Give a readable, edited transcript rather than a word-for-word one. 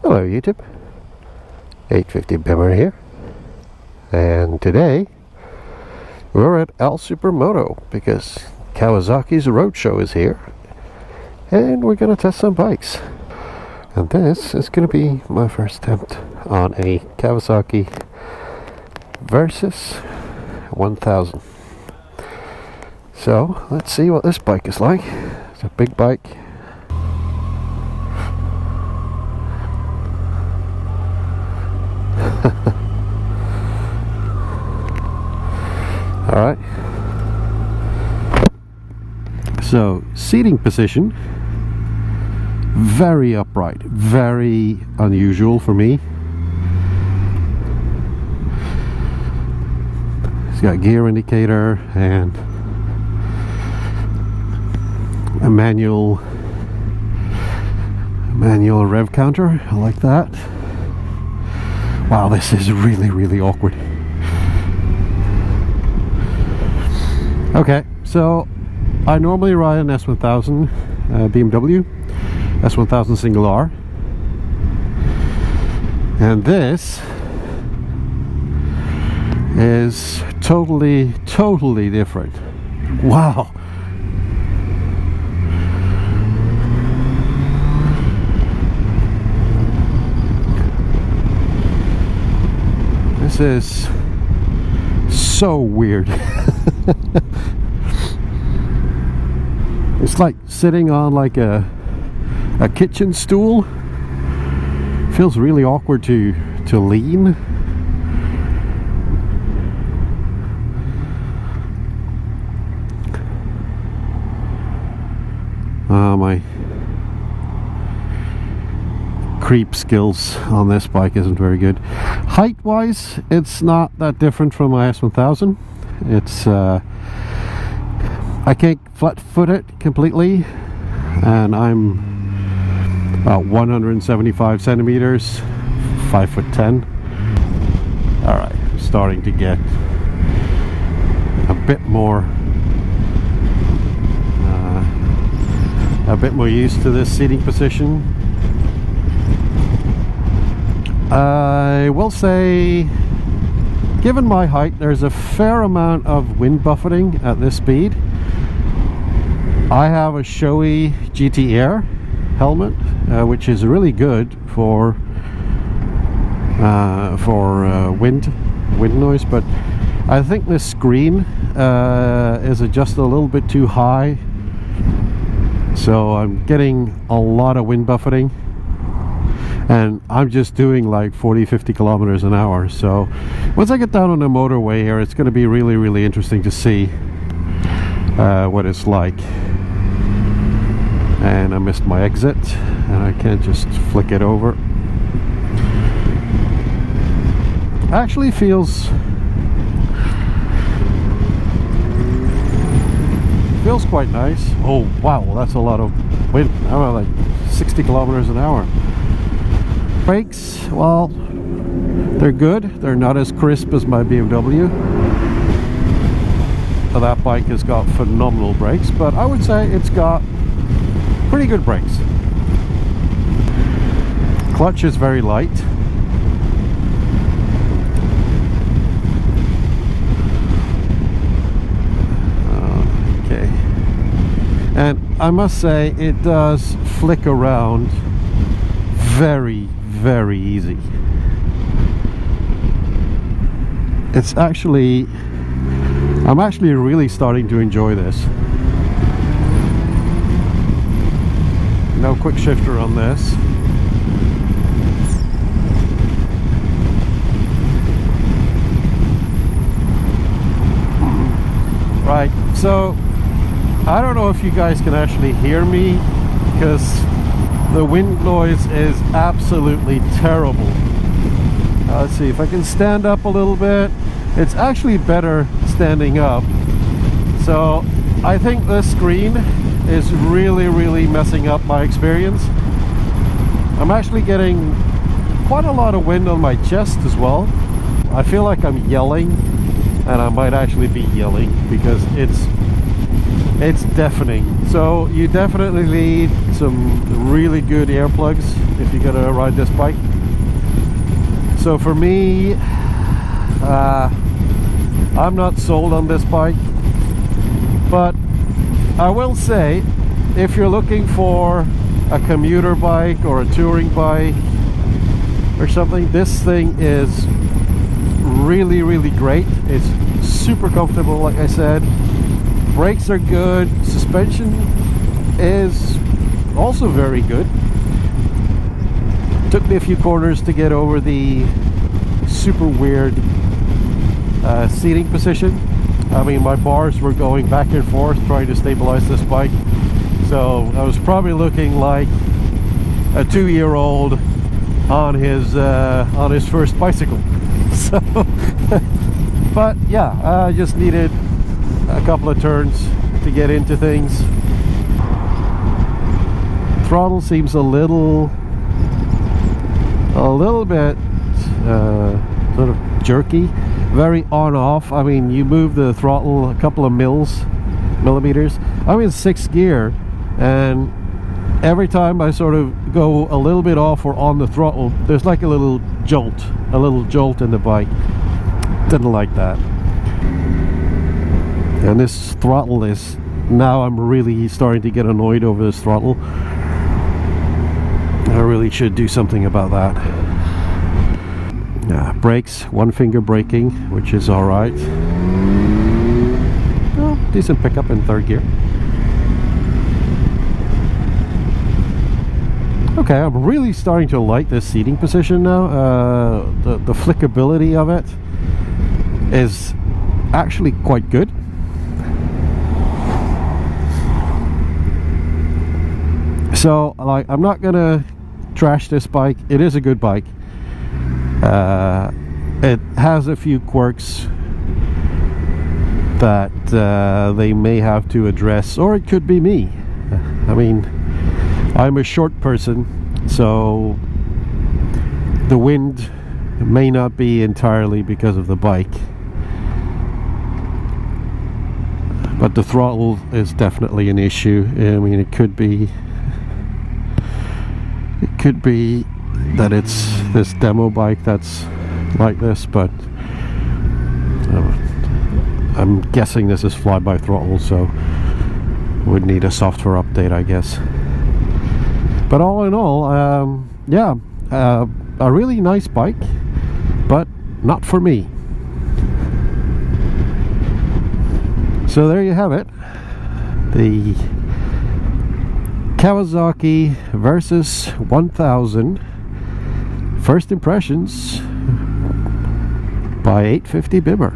Hello YouTube, 850 Bimmer here, and today we're at El Supermoto because Kawasaki's Roadshow is here and we're going to test some bikes. And this is going to be my first attempt on a Kawasaki Versys 1000. So let's see what this bike is like. It's a big bike. Alright, so seating position, very upright, very unusual for me. It's got a gear indicator and a manual rev counter. I like that. Wow, this is really awkward. Okay, so I normally ride an S1000 BMW S1000 single R, and this is totally different. Wow. This is so weird. It's like sitting on like a kitchen stool. Feels really awkward to lean. My creep skills on this bike isn't very good. Height wise, it's not that different from my S1000. It's I can't flat foot it completely, and I'm about 175 centimeters, 5'10". Alright, starting to get a bit more used to this seating position. I will say, given my height, there's a fair amount of wind buffeting at this speed. I have a showy GT Air helmet, which is really good for wind noise, but I think this screen is adjusted a little bit too high, so I'm getting a lot of wind buffeting, and I'm just doing like 40-50 kilometers an hour. So once I get down on the motorway here, it's going to be really interesting to see what it's like. And I missed my exit, and I can't just flick it over. Actually feels quite nice. Oh wow, that's a lot of wind. I'm like 60 kilometers an hour. Brakes, well, they're good. They're not as crisp as my BMW. So that bike has got phenomenal brakes, but I would say it's got pretty good brakes. Clutch is very light. Okay. And I must say, it does flick around very easy. It's actually, I'm actually really starting to enjoy this. No quick shifter on this. Right, so I don't know if you guys can actually hear me, because the wind noise is absolutely terrible. Let's see if I can stand up a little bit. It's actually better standing up. So I think this screen is really messing up my experience. I'm actually getting quite a lot of wind on my chest as well. I feel like I'm yelling, and I might actually be yelling because it's it's deafening. So you definitely need some really good earplugs if you're gonna ride this bike. So for me, I'm not sold on this bike, but I will say, if you're looking for a commuter bike or a touring bike or something, this thing is really, really great. It's super comfortable, like I said. Brakes are good. Suspension is also very good. Took me a few corners to get over the super weird seating position. I mean, my bars were going back and forth trying to stabilize this bike, so I was probably looking like a 2-year-old on his first bicycle. So but yeah, I just needed a couple of turns to get into things. Throttle seems a little bit sort of jerky, very on-off. I mean, you move the throttle a couple of millimeters. I'm in 6th gear, and every time I sort of go a little bit off or on the throttle, there's like a little jolt in the bike. Didn't like that. And this throttle is, now I'm really starting to get annoyed over this throttle. I really should do something about that. Yeah, brakes, one finger braking, which is alright. Well, decent pickup in 3rd gear. Okay, I'm really starting to like this seating position now. The flickability of it is actually quite good. So, like, I'm not gonna trash this bike. It is a good bike. It has a few quirks that they may have to address, or it could be me. I mean, I'm a short person, so the wind may not be entirely because of the bike, but the throttle is definitely an issue. I mean, it could be that it's this demo bike that's like this, but I'm guessing this is fly-by throttle, so would need a software update, I guess. But all in all, yeah, a really nice bike, but not for me. So there you have it, the Kawasaki Versys 1000 first impressions by 850 Bimmer.